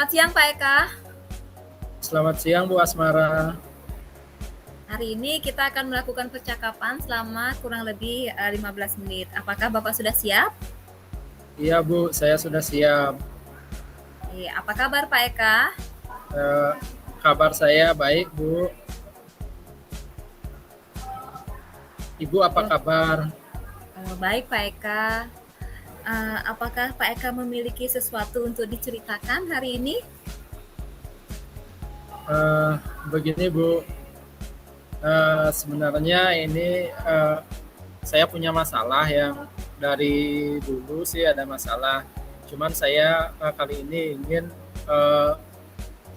Selamat siang Pak Eka. Selamat siang Bu Asmara. Hari ini kita akan melakukan percakapan selama kurang lebih 15 menit. Apakah Bapak sudah siap? Iya Bu, saya sudah siap. Apa kabar Pak Eka? Eh, Kabar saya baik Bu. Ibu apa kabar? Baik Pak Eka. Apakah Pak Eka memiliki sesuatu untuk diceritakan hari ini? Begini Bu, sebenarnya ini saya punya masalah yang dari dulu sih ada masalah. Cuman saya kali ini ingin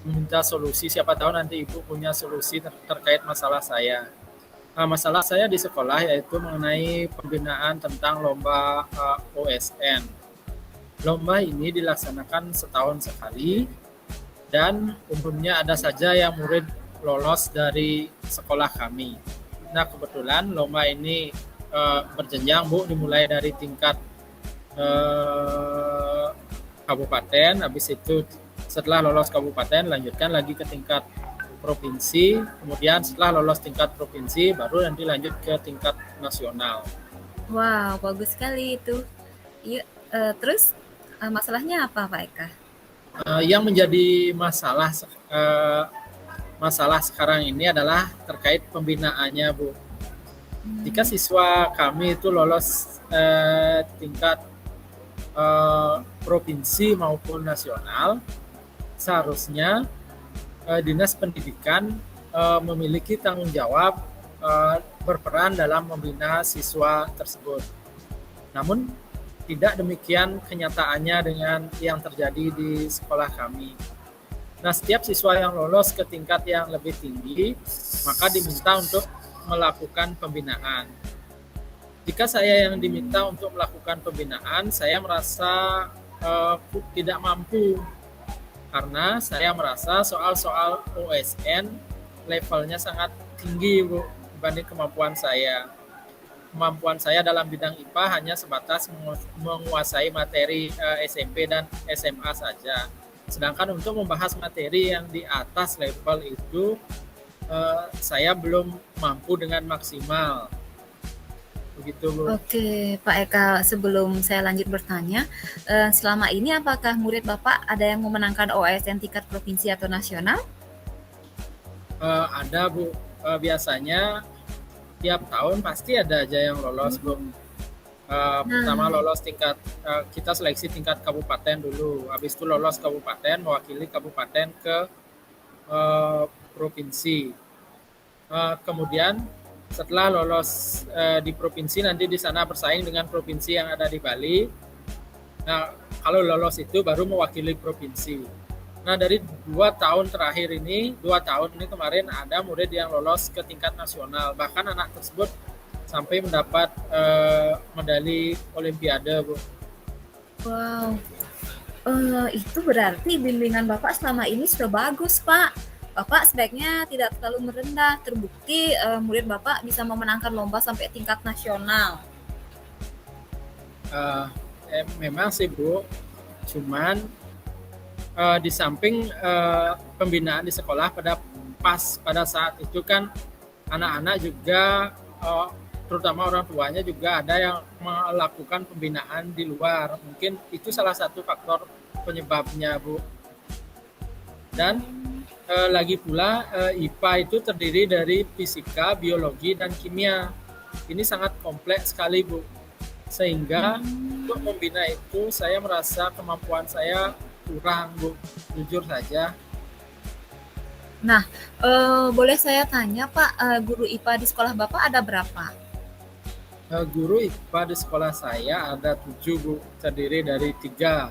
meminta solusi. Siapa tahu nanti Ibu punya solusi terkait masalah saya. Masalah saya di sekolah yaitu mengenai pembinaan tentang lomba OSN. Lomba ini dilaksanakan setahun sekali dan umumnya ada saja yang murid lolos dari sekolah kami. Nah kebetulan lomba ini berjenjang Bu, dimulai dari tingkat kabupaten, habis itu setelah lolos kabupaten lanjutkan lagi ke tingkat provinsi, kemudian setelah lolos tingkat provinsi baru nanti lanjut ke tingkat nasional. Wow, bagus sekali itu. Terus masalahnya apa Pak Eka? Yang menjadi masalah sekarang ini adalah terkait pembinaannya Bu. Jika siswa kami itu lolos tingkat provinsi maupun nasional, seharusnya Dinas Pendidikan memiliki tanggung jawab berperan dalam membina siswa tersebut. Namun tidak demikian kenyataannya dengan yang terjadi di sekolah kami. Nah, setiap siswa yang lolos ke tingkat yang lebih tinggi, maka diminta untuk melakukan pembinaan. Jika saya yang diminta untuk melakukan pembinaan, saya merasa tidak mampu karena saya merasa soal-soal OSN levelnya sangat tinggi Bu, dibanding kemampuan saya. Kemampuan saya dalam bidang IPA hanya sebatas menguasai materi SMP dan SMA saja. Sedangkan untuk membahas materi yang di atas level itu saya belum mampu dengan maksimal. Begitu Bu. Oke, Pak Eka, sebelum saya lanjut bertanya, selama ini apakah murid Bapak ada yang memenangkan OSN tingkat provinsi atau nasional? Ada Bu, biasanya tiap tahun pasti ada aja yang lolos Bu. Pertama lolos tingkat, kita seleksi tingkat kabupaten dulu, habis itu lolos kabupaten, mewakili kabupaten ke provinsi. Kemudian setelah lolos di provinsi, nanti di sana bersaing dengan provinsi yang ada di Bali. Nah, kalau lolos itu baru mewakili provinsi. Nah, dari 2 tahun terakhir ini, 2 tahun ini kemarin ada murid yang lolos ke tingkat nasional. Bahkan anak tersebut sampai mendapat medali Olimpiade, Bu. Wow, itu berarti bimbingan Bapak selama ini sudah bagus, Pak. Bapak sebaiknya tidak terlalu merendah. Terbukti murid Bapak bisa memenangkan lomba sampai tingkat nasional. Memang sih Bu, cuman di samping pembinaan di sekolah pada saat itu kan anak-anak juga terutama orang tuanya juga ada yang melakukan pembinaan di luar. Mungkin itu salah satu faktor penyebabnya Bu. Dan lagi pula IPA itu terdiri dari fisika, biologi, dan kimia. Ini sangat kompleks sekali Bu. Sehingga untuk membina itu saya merasa kemampuan saya kurang Bu, jujur saja. Nah, boleh saya tanya Pak, guru IPA di sekolah Bapak ada berapa? Guru IPA di sekolah saya ada 7 Bu, terdiri dari 3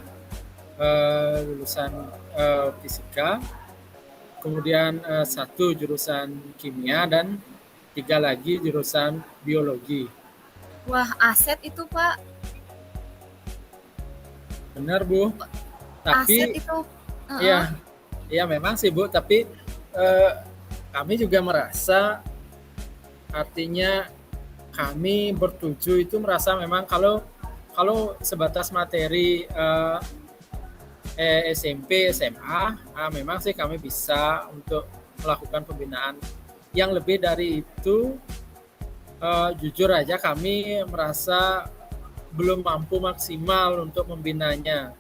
lulusan fisika, kemudian 1 jurusan kimia, dan 3 lagi jurusan biologi. Wah, aset itu Pak. Benar Bu, tapi aset itu. ya memang sih Bu, tapi kami juga merasa, artinya kami bertujuh itu merasa memang kalau sebatas materi SMP, SMA, memang sih kami bisa untuk melakukan pembinaan. Yang lebih dari itu, jujur aja kami merasa belum mampu maksimal untuk membinanya.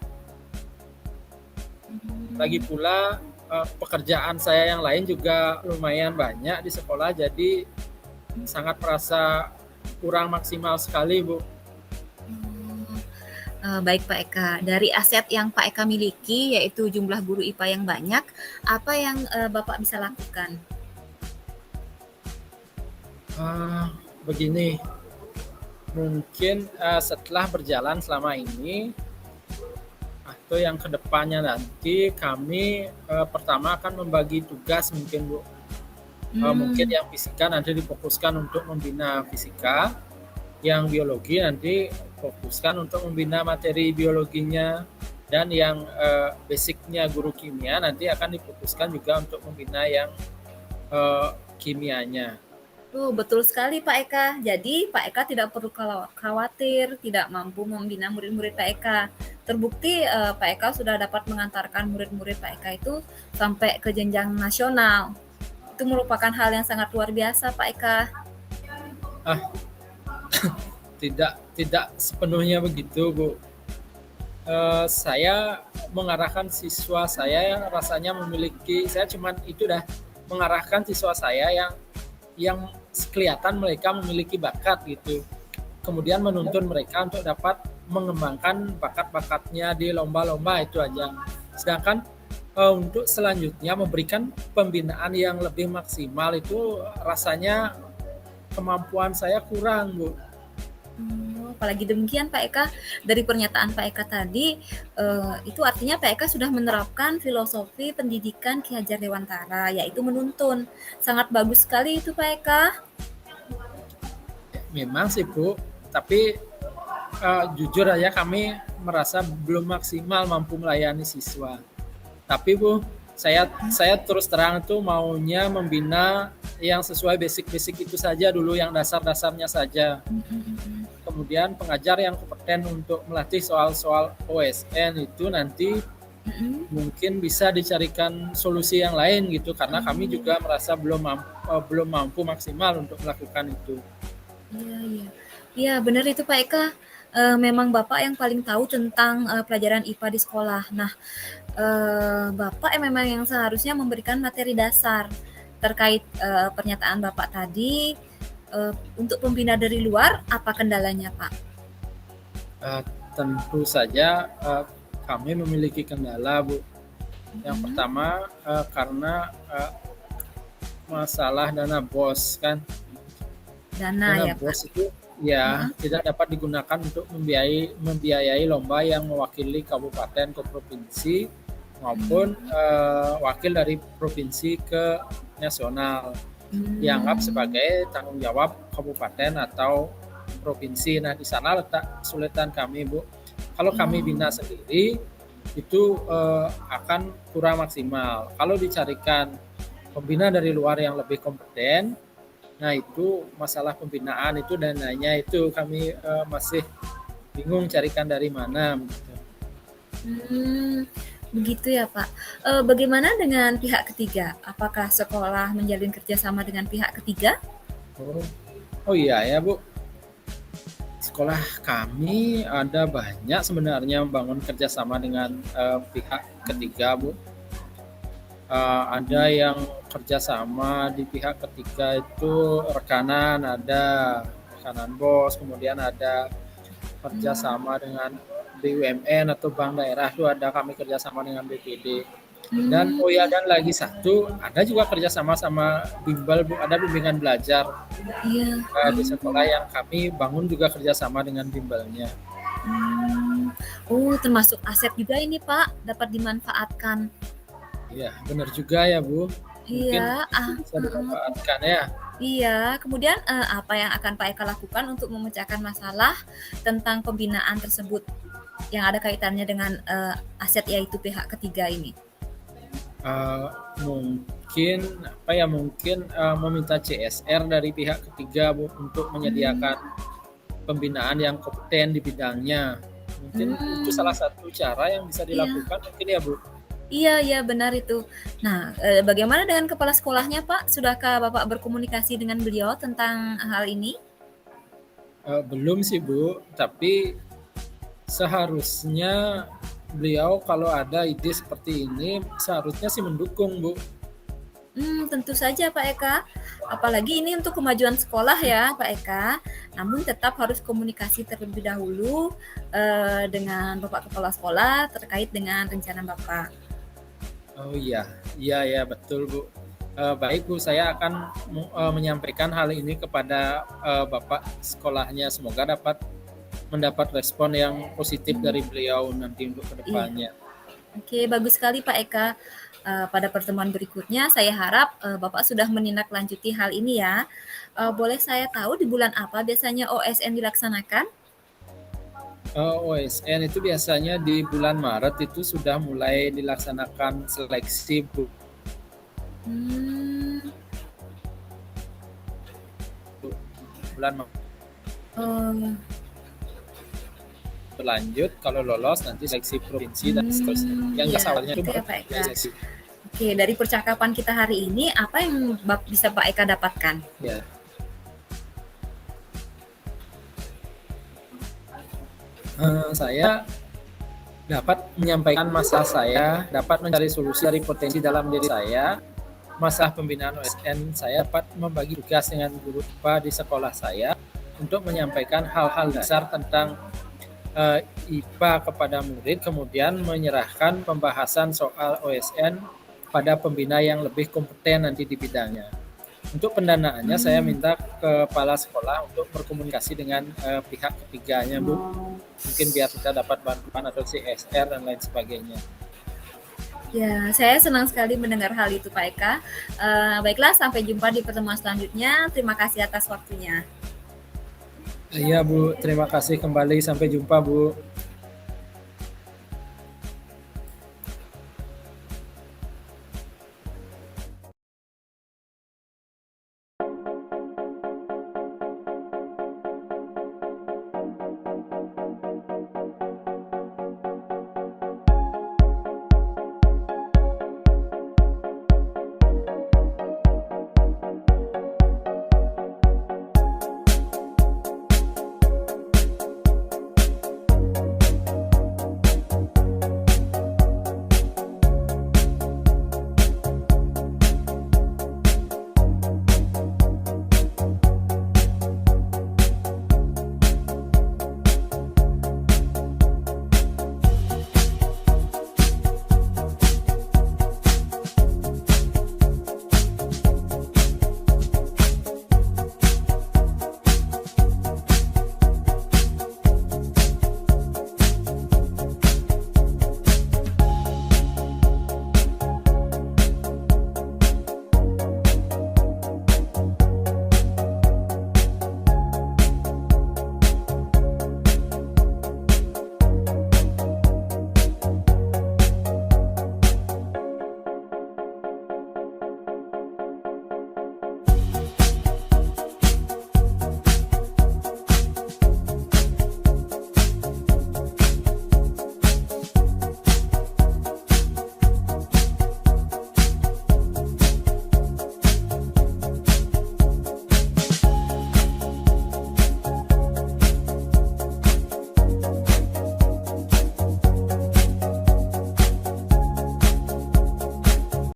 Lagi pula pekerjaan saya yang lain juga lumayan banyak di sekolah, jadi sangat merasa kurang maksimal sekali, Bu. Baik Pak Eka, dari aset yang Pak Eka miliki yaitu jumlah guru IPA yang banyak, apa yang Bapak bisa lakukan? Begini, mungkin setelah berjalan selama ini atau yang kedepannya nanti kami pertama akan membagi tugas mungkin, Bu. Mungkin yang fisika nanti difokuskan untuk membina fisika, yang biologi nanti fokuskan untuk membina materi biologinya, dan yang basicnya guru kimia nanti akan difokuskan juga untuk membina yang kimianya. Oh, betul sekali Pak Eka. Jadi Pak Eka tidak perlu khawatir tidak mampu membina murid-murid Pak Eka. Terbukti Pak Eka sudah dapat mengantarkan murid-murid Pak Eka itu sampai ke jenjang nasional. Itu merupakan hal yang sangat luar biasa Pak Eka. Tidak sepenuhnya begitu, Bu. Saya mengarahkan siswa saya yang rasanya memiliki, saya cuman itu dah mengarahkan siswa saya yang kelihatan mereka memiliki bakat gitu. Kemudian menuntun mereka untuk dapat mengembangkan bakat-bakatnya di lomba-lomba, itu aja. Sedangkan untuk selanjutnya memberikan pembinaan yang lebih maksimal itu rasanya kemampuan saya kurang, Bu. Apalagi demikian Pak Eka, dari pernyataan Pak Eka tadi, itu artinya Pak Eka sudah menerapkan filosofi pendidikan Ki Hajar Dewantara, yaitu menuntun. Sangat bagus sekali itu Pak Eka. Memang sih, Bu, tapi jujur aja kami merasa belum maksimal mampu melayani siswa. Tapi Bu, saya terus terang itu maunya membina yang sesuai basic-basic itu saja dulu, yang dasar-dasarnya saja. Kemudian pengajar yang kompeten untuk melatih soal-soal OSN itu nanti mungkin bisa dicarikan solusi yang lain gitu, karena kami juga merasa belum mampu maksimal untuk melakukan itu. Iya, benar itu Pak Eka. Memang Bapak yang paling tahu tentang pelajaran IPA di sekolah. Nah, Bapak memang yang seharusnya memberikan materi dasar terkait pernyataan Bapak tadi. Untuk pembina dari luar, apa kendalanya Pak? Tentu saja kami memiliki kendala, Bu. Yang pertama karena masalah dana BOS kan. Dana ya BOS Pak? itu ya tidak dapat digunakan untuk membiayai lomba yang mewakili kabupaten ke provinsi maupun wakil dari provinsi ke nasional. Dianggap sebagai tanggung jawab kabupaten atau provinsi. Nah, di sana letak kesulitan kami, Bu. Kalau kami bina sendiri itu akan kurang maksimal. Kalau dicarikan pembina dari luar yang lebih kompeten, nah itu masalah pembinaan itu dananya itu kami masih bingung carikan dari mana gitu. Begitu ya Pak. Bagaimana dengan pihak ketiga? Apakah sekolah menjalin kerjasama dengan pihak ketiga? Oh iya ya, Bu. Sekolah kami ada banyak sebenarnya membangun kerjasama dengan pihak ketiga, Bu. Ada yang kerjasama di pihak ketiga itu rekanan BOS, kemudian ada kerjasama dengan BUMN atau bank daerah, itu ada kami kerjasama dengan BPD. Dan dan lagi satu, ada juga kerjasama sama bimbel, Bu, ada bimbingan belajar di sekolah yang kami bangun juga kerjasama dengan bimbelnya. Termasuk aset juga ini Pak, dapat dimanfaatkan. Iya, benar juga ya, Bu. Mungkin bisa dimanfaatkan ya. Iya, kemudian apa yang akan Pak Eka lakukan untuk memecahkan masalah tentang pembinaan tersebut yang ada kaitannya dengan aset yaitu pihak ketiga ini? Mungkin meminta CSR dari pihak ketiga, Bu, untuk menyediakan pembinaan yang kompeten di bidangnya. Mungkin itu Hmm, salah satu cara yang bisa iya. dilakukan mungkin ya, Bu. Iya iya, benar itu. Nah, bagaimana dengan kepala sekolahnya, Pak? Sudahkah Bapak berkomunikasi dengan beliau tentang hal ini? Belum sih, Bu, tapi seharusnya beliau kalau ada ide seperti ini seharusnya sih mendukung, Bu. Tentu saja Pak Eka. Apalagi ini untuk kemajuan sekolah ya Pak Eka. Namun tetap harus komunikasi terlebih dahulu dengan Bapak Kepala Sekolah terkait dengan rencana Bapak. Oh iya, iya ya betul Bu. Baik Bu, saya akan menyampaikan hal ini kepada Bapak sekolahnya. Semoga dapat mendapat respon yang positif Hmm, dari beliau nanti untuk iya. kedepannya. Oke, bagus sekali Pak Eka. Pada pertemuan berikutnya, saya harap Bapak sudah menindaklanjuti hal ini ya. Boleh saya tahu di bulan apa biasanya OSN dilaksanakan? OSN itu biasanya di bulan Maret itu sudah mulai dilaksanakan seleksi Bu. Hmm, Bulan Maret oh, berlanjut, kalau lolos nanti seleksi provinsi dan seterusnya. Yang iya, jelas awalnya itu gitu ya Maret Pak ya, Eka. seleksi. Oke, dari percakapan kita hari ini, apa yang bisa Pak Eka dapatkan? Ya. Saya dapat menyampaikan masalah saya, dapat mencari solusi dari potensi dalam diri saya, masalah pembinaan OSN, saya dapat membagi tugas dengan guru IPA di sekolah saya untuk menyampaikan hal-hal dasar tentang IPA kepada murid, kemudian menyerahkan pembahasan soal OSN pada pembina yang lebih kompeten nanti di bidangnya. Untuk pendanaannya saya Hmm, minta kepala sekolah untuk berkomunikasi dengan pihak ketiganya, Bu. Mungkin biar kita dapat bantuan atau CSR dan lain sebagainya. ya, saya senang sekali mendengar hal itu Pak Eka. Baiklah, sampai jumpa di pertemuan selanjutnya. Terima kasih atas waktunya. Iya, Bu. Terima kasih kembali. Sampai jumpa, Bu.